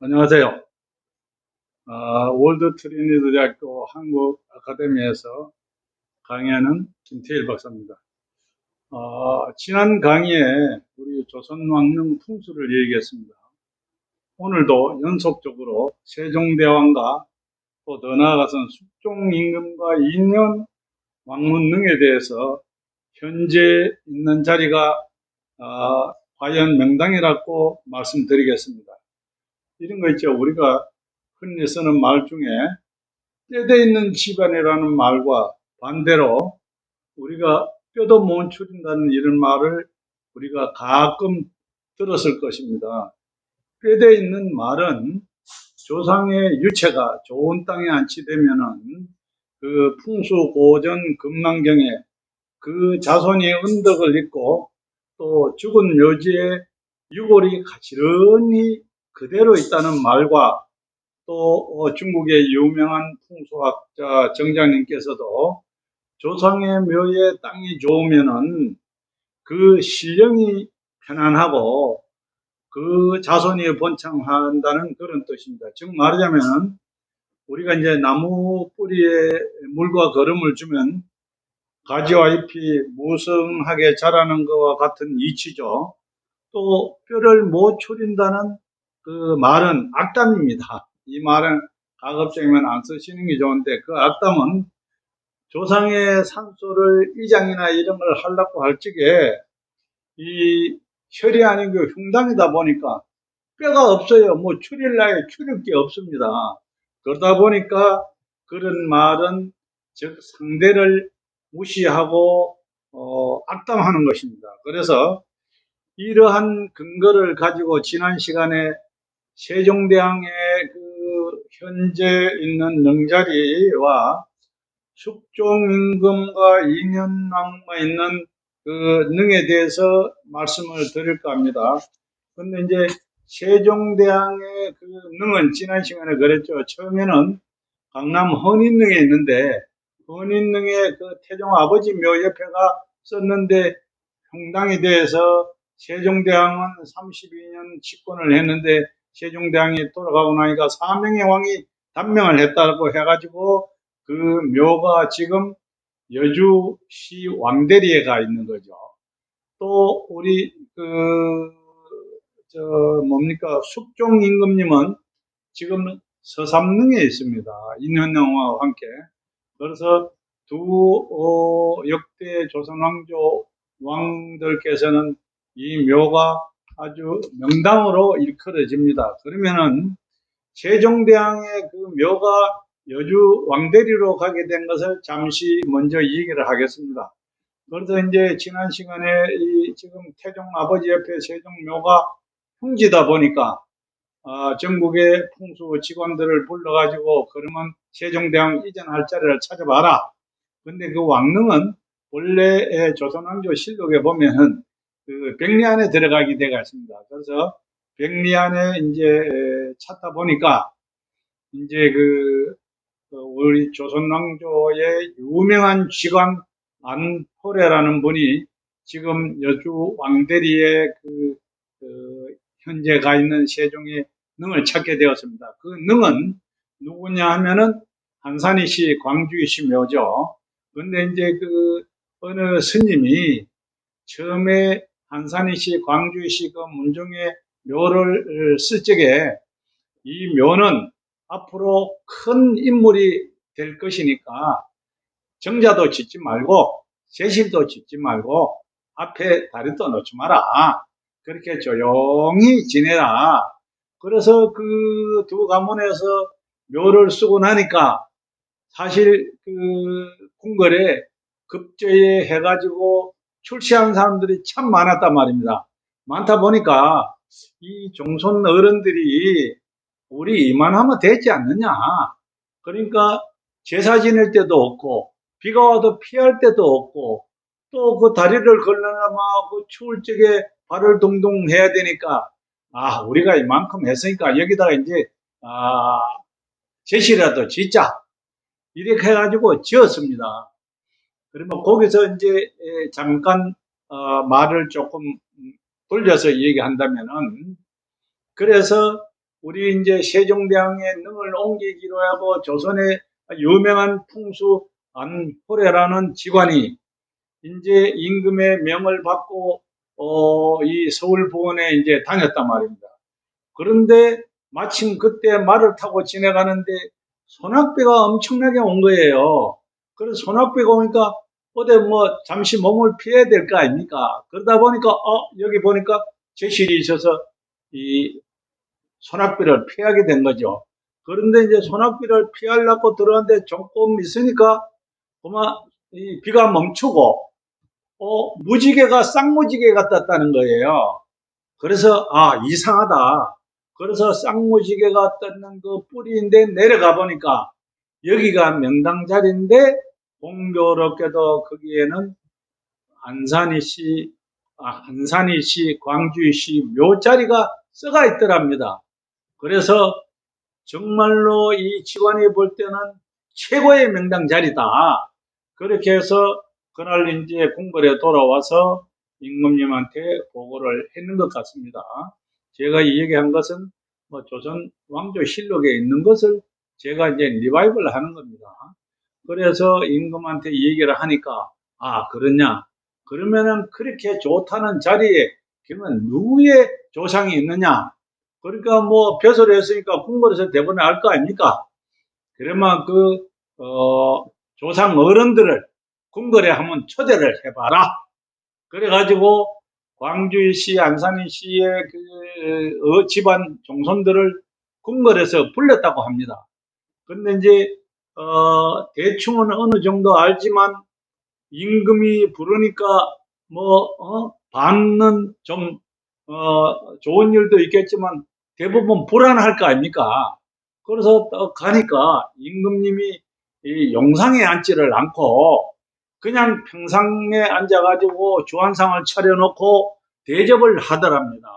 안녕하세요. 월드 트리니티 대학교 한국 아카데미에서 강의하는 김태일 박사입니다. 지난 강의에 우리 조선 왕릉 풍수를 얘기했습니다. 오늘도 연속적으로 세종대왕과 또 더 나아가서는 숙종임금과 인현 왕문릉에 대해서 현재 있는 자리가 과연 명당이라고 말씀드리겠습니다. 이런 거 있죠. 우리가 흔히 쓰는 말 중에 뼈대 있는 집안이라는 말과 반대로 우리가 뼈도 못 추린다는 이런 말을 우리가 가끔 들었을 것입니다. 뼈대 있는 말은 조상의 유체가 좋은 땅에 안치되면은 그 풍수고전 금난경에 그 자손이 은덕을 입고 또 죽은 묘지에 유골이 가지런히 그대로 있다는 말과 또 중국의 유명한 풍수학자 정장님께서도 조상의 묘에 땅이 좋으면은 그 신령이 편안하고 그 자손이 번창한다는 그런 뜻입니다. 즉 말하자면 우리가 이제 나무 뿌리에 물과 거름을 주면 가지와 잎이 무성하게 자라는 것과 같은 이치죠. 또 뼈를 못 추린다는 그 말은 악담입니다. 이 말은 가급적이면 안 쓰시는 게 좋은데 그 악담은 조상의 산소를 이장이나 이런 걸 하려고 할 적에 이 혈이 아닌 그 흉당이다 보니까 뼈가 없어요. 뭐 추릴 나에 추릴 게 없습니다. 그러다 보니까 그런 말은 즉 상대를 무시하고 악담하는 것입니다. 그래서 이러한 근거를 가지고 지난 시간에 세종대왕의 그 현재 있는 능자리와 숙종임금과 인현왕후가 있는 그 능에 대해서 말씀을 드릴까 합니다. 근데 이제 세종대왕의 그 능은 지난 시간에 그랬죠. 처음에는 강남 헌인릉에 있는데 헌인릉에 그 태종 아버지 묘 옆에가 썼는데 흉당이 돼서 세종대왕은 32년 집권을 했는데 세종대왕이 돌아가고 나니까 사명의 왕이 단명을 했다고 해가지고 그 묘가 지금 여주시 왕대리에 가 있는 거죠. 또 우리 뭡니까 숙종임금님은 지금 서삼릉에 있습니다. 인현왕후와 함께. 그래서 두 역대 조선 왕조 왕들께서는 이 묘가 아주 명당으로 일컬어집니다. 그러면은 세종대왕의 그 묘가 여주 왕대리로 가게 된 것을 잠시 먼저 얘기를 하겠습니다. 그래서 이제 지난 시간에 이 지금 태종 아버지 옆에 세종묘가 흉지다 보니까 전국의 풍수 직원들을 불러가지고 그러면 세종대왕 이전할 자리를 찾아봐라. 근데 그 왕릉은 원래 조선왕조 실록에 보면은 그 백리 안에 들어가게 되어 있습니다. 그래서 백리 안에 이제 찾다 보니까 이제 우리 조선왕조의 유명한 직원 안호래라는 분이 지금 여주 왕대리에 현재 가 있는 세종의 능을 찾게 되었습니다. 그 능은 누구냐 하면은 한산이시 광주이시 묘죠. 근데 이제 어느 스님이 처음에 한산이시 광주이시 그 문중의 묘를 쓸 적에 이 묘는 앞으로 큰 인물이 될 것이니까 정자도 짓지 말고 제실도 짓지 말고 앞에 다리도 놓지 마라. 그렇게 조용히 지내라. 그래서 그 두 가문에서 묘를 쓰고 나니까 사실 그 궁궐에 급제해 해가지고 출시한 사람들이 참 많았단 말입니다. 많다 보니까 이 종손 어른들이 우리 이만하면 되지 않느냐. 그러니까 제사 지낼 때도 없고 비가 와도 피할 때도 없고 또 그 다리를 걸려나마 그 추울 적에 발을 동동 해야 되니까 우리가 이만큼 했으니까 여기다가 이제 제시라도 짓자 이렇게 해가지고 지었습니다. 그러면 거기서 이제 잠깐 말을 조금 돌려서 얘기한다면은 그래서 우리 이제 세종대왕의 능을 옮기기로 하고 조선의 유명한 풍수 안호래라는 직관이 이제 임금의 명을 받고 이 서울부원에 이제 다녔단 말입니다. 그런데 마침 그때 말을 타고 지나가는데 소낙비가 엄청나게 온 거예요. 그래서 소낙비가 오니까 어디 뭐 잠시 몸을 피해야 될 거 아닙니까? 그러다 보니까 여기 보니까 제실이 있어서 이 소낙비를 피하게 된 거죠. 그런데 이제 소낙비를 피하려고 들어왔는데 조금 있으니까 그만 이 비가 멈추고 무지개가 쌍무지개가 떴다는 거예요. 그래서 이상하다. 그래서 쌍무지개가 떴는 그 뿌리인데 내려가 보니까 여기가 명당 자리인데 공교롭게도 거기에는 한산이시, 광주이시 묘자리가 써가 있더랍니다. 그래서 정말로 이 직관이 볼 때는 최고의 명당 자리다. 그렇게 해서 그날 이제 궁궐에 돌아와서 임금님한테 보고를 했는 것 같습니다. 제가 이 얘기한 것은 뭐 조선 왕조실록에 있는 것을 제가 이제 리바이벌 하는 겁니다. 그래서 임금한테 얘기를 하니까 그러냐? 그러면은 그렇게 좋다는 자리에 그러면 누구의 조상이 있느냐? 그러니까 뭐 벼슬을 했으니까 궁궐에서 대본을 알 거 아닙니까? 그러면 조상 어른들을 궁궐에 한번 초대를 해봐라. 그래가지고 광주시, 안산시의 집안 종손들을 궁궐에서 불렀다고 합니다. 근데 이제 대충은 어느 정도 알지만 임금이 부르니까 반은 좀 좋은 일도 있겠지만 대부분 불안할 거 아닙니까? 그래서 가니까 임금님이 이 용상에 앉지를 않고 그냥 평상에 앉아가지고 주안상을 차려놓고 대접을 하더랍니다.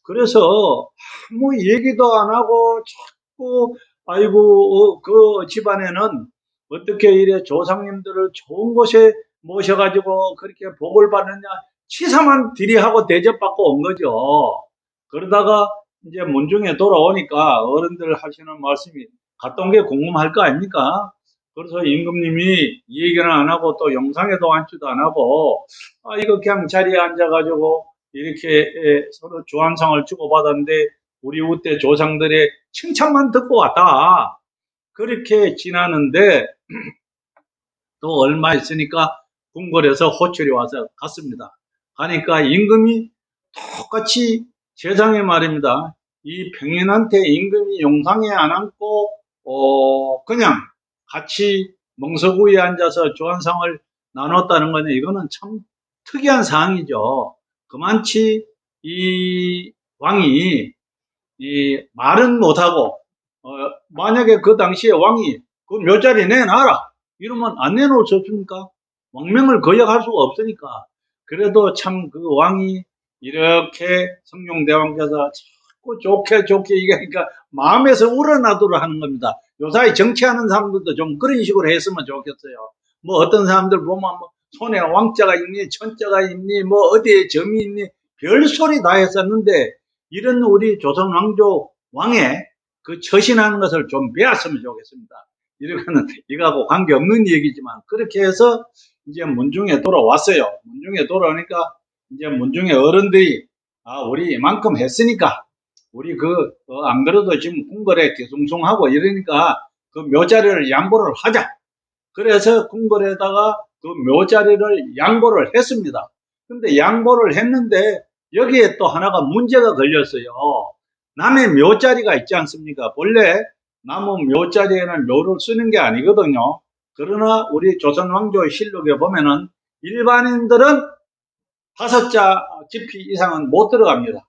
그래서 아무 얘기도 안 하고 자꾸 아이고 그 집안에는 어떻게 이래 조상님들을 좋은 곳에 모셔가지고 그렇게 복을 받느냐 치사만 들이하고 대접받고 온 거죠. 그러다가 이제 문중에 돌아오니까 어른들 하시는 말씀이 갔다 온 게 궁금할 거 아닙니까? 그래서 임금님이 이 얘기는 안 하고 또 영상에도 앉지도 안 하고 이거 그냥 자리에 앉아가지고 이렇게 서로 주안상을 주고받았는데 우리 우때 조상들의 칭찬만 듣고 왔다. 그렇게 지나는데 또 얼마 있으니까 궁궐에서 호출이 와서 갔습니다. 가니까 임금이 똑같이 세상에 말입니다. 이 평인한테 임금이 용상에 안 앉고 그냥 같이 멍석위에 앉아서 주안상을 나눴다는 거는 이거는 참 특이한 사항이죠. 그만치 이 왕이 이 말은 못하고 만약에 그 당시에 왕이 그 묘자리 내놔라 이러면 안 내놓을 수 없습니까? 왕명을 거역할 수가 없으니까. 그래도 참 그 왕이 이렇게 성룡대왕께서 자꾸 좋게 얘기하니까 마음에서 우러나도록 하는 겁니다. 요사이 정치하는 사람들도 좀 그런 식으로 했으면 좋겠어요. 뭐 어떤 사람들 보면 뭐 손에 왕자가 있니 천자가 있니 뭐 어디에 점이 있니 별소리 다 했었는데 이런 우리 조선 왕조 왕의 그 처신하는 것을 좀 배웠으면 좋겠습니다. 이거는 이거하고 관계없는 얘기지만 그렇게 해서 이제 문중에 돌아왔어요. 문중에 돌아오니까 이제 문중의 어른들이 우리 이만큼 했으니까 우리 안 그래도 지금 궁궐에 뒤숭숭하고 이러니까 그 묘자리를 양보를 하자. 그래서 궁궐에다가 그 묘자리를 양보를 했습니다. 근데 양보를 했는데 여기에 또 하나가 문제가 걸렸어요. 남의 묘자리가 있지 않습니까? 본래 나무 묘자리에는 묘를 쓰는 게 아니거든요. 그러나 우리 조선 왕조의 실록에 보면은 일반인들은 5자 지피 이상은 못 들어갑니다.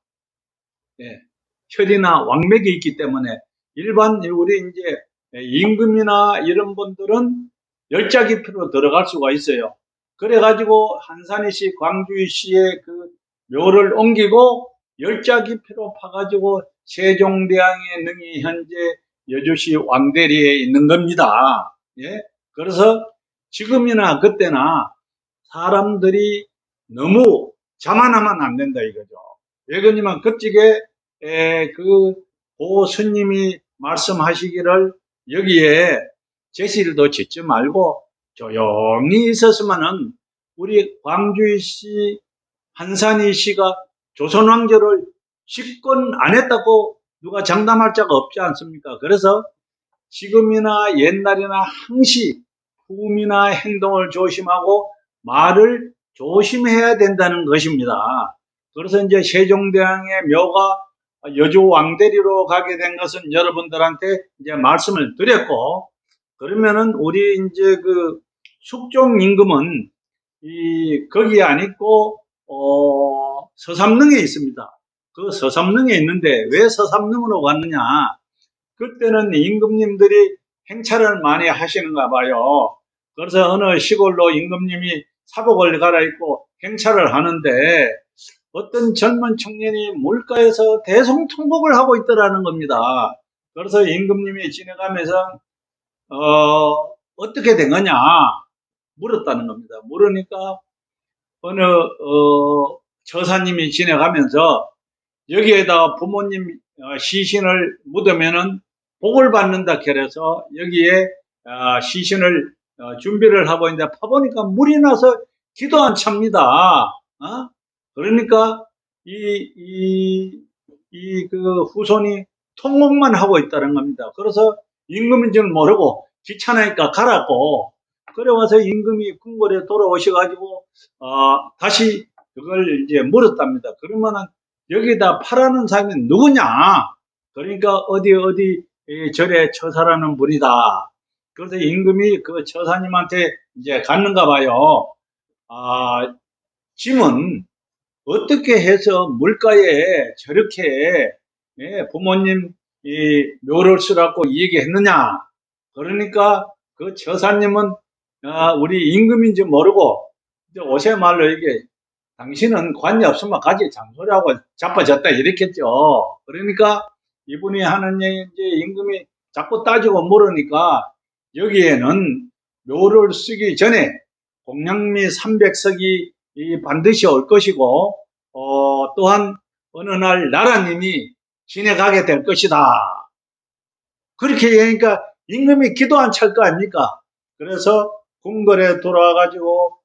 예, 혈이나 왕맥이 있기 때문에 일반 우리 이제 임금이나 이런 분들은 10자 깊이로 들어갈 수가 있어요. 그래가지고 한산이시, 광주이시의 그 묘를 옮기고 10자 깊이로 파가지고 세종대왕의 능이 현재 여주시 왕대리에 있는 겁니다. 예? 그래서 지금이나 그때나 사람들이 너무 자만하면 안 된다 이거죠. 왜 그러냐면 그쪽에 그 그 스님이 말씀하시기를 여기에 제시를도 짓지 말고 조용히 있었으면은 우리 광주이 씨, 한산희 씨가 조선 왕조를 집권 안 했다고 누가 장담할 자가 없지 않습니까? 그래서 지금이나 옛날이나 항시 품이나 행동을 조심하고 말을 조심해야 된다는 것입니다. 그래서 이제 세종대왕의 묘가 여주 왕대리로 가게 된 것은 여러분들한테 이제 말씀을 드렸고, 그러면은 우리 이제 그 숙종 임금은 거기에 안 있고 서삼릉에 있습니다. 그 서삼릉에 있는데 왜 서삼릉으로 갔느냐? 그때는 임금님들이 행차를 많이 하시는가 봐요. 그래서 어느 시골로 임금님이 사복을 갈아입고 행차를 하는데 어떤 젊은 청년이 물가에서 대성통곡을 하고 있더라는 겁니다. 그래서 임금님이 지나가면서 어떻게 된 거냐 물었다는 겁니다. 물으니까 어느 처사님이 지나가면서 여기에다 부모님 시신을 묻으면은 복을 받는다 그래서 여기에 시신을 준비를 하고 있는데 파보니까 물이 나서 기도 안 찹니다. 그러니까 그 후손이 통곡만 하고 있다는 겁니다. 그래서 임금인 줄 모르고 귀찮으니까 가라고 그래 와서 임금이 궁궐에 돌아오셔가지고 다시 그걸 이제 물었답니다. 그러면은 여기다 파라는 사람이 누구냐? 그러니까 어디 절에 처사라는 분이다. 그래서 임금이 그 처사님한테 이제 갔는가 봐요. 짐은 어떻게 해서 물가에 저렇게 부모님 묘를 쓰라고 얘기했느냐? 그러니까 그 처사님은 우리 임금인지 모르고 이제 오세 말로 이게 당신은 관이 없으면 가지 장소리하고 자빠졌다 이랬겠죠. 그러니까 이분이 하는 얘기 이제 임금이 자꾸 따지고 물으니까 여기에는 묘를 쓰기 전에 공양미 300석이 반드시 올 것이고 또한 어느 날 나라님이 지내가게 될 것이다. 그렇게 얘기하니까 임금이 기도 안 찰 거 아닙니까? 그래서 궁궐에 돌아와가지고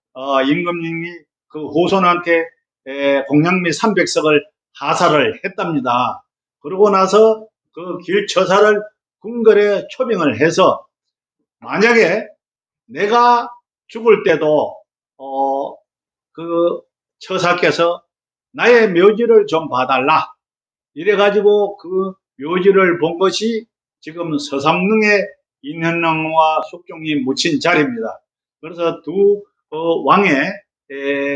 임금님이 그 후손한테 공양미 300석을 하사를 했답니다. 그러고 나서 그 길처사를 궁궐에 초빙을 해서 만약에 내가 죽을 때도 그 처사께서 나의 묘지를 좀 봐달라 이래가지고 그 묘지를 본 것이 지금 서삼릉에 인현왕과 숙종이 묻힌 자리입니다. 그래서 두 왕의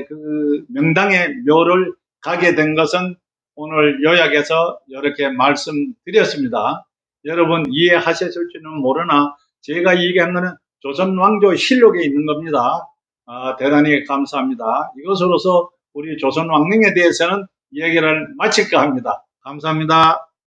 그 명당의 묘를 가게 된 것은 오늘 요약해서 이렇게 말씀드렸습니다. 여러분 이해하셨을지는 모르나 제가 얘기한 것은 조선 왕조 실록에 있는 겁니다. 대단히 감사합니다. 이것으로서 우리 조선 왕릉에 대해서는 얘기를 마칠까 합니다. 감사합니다.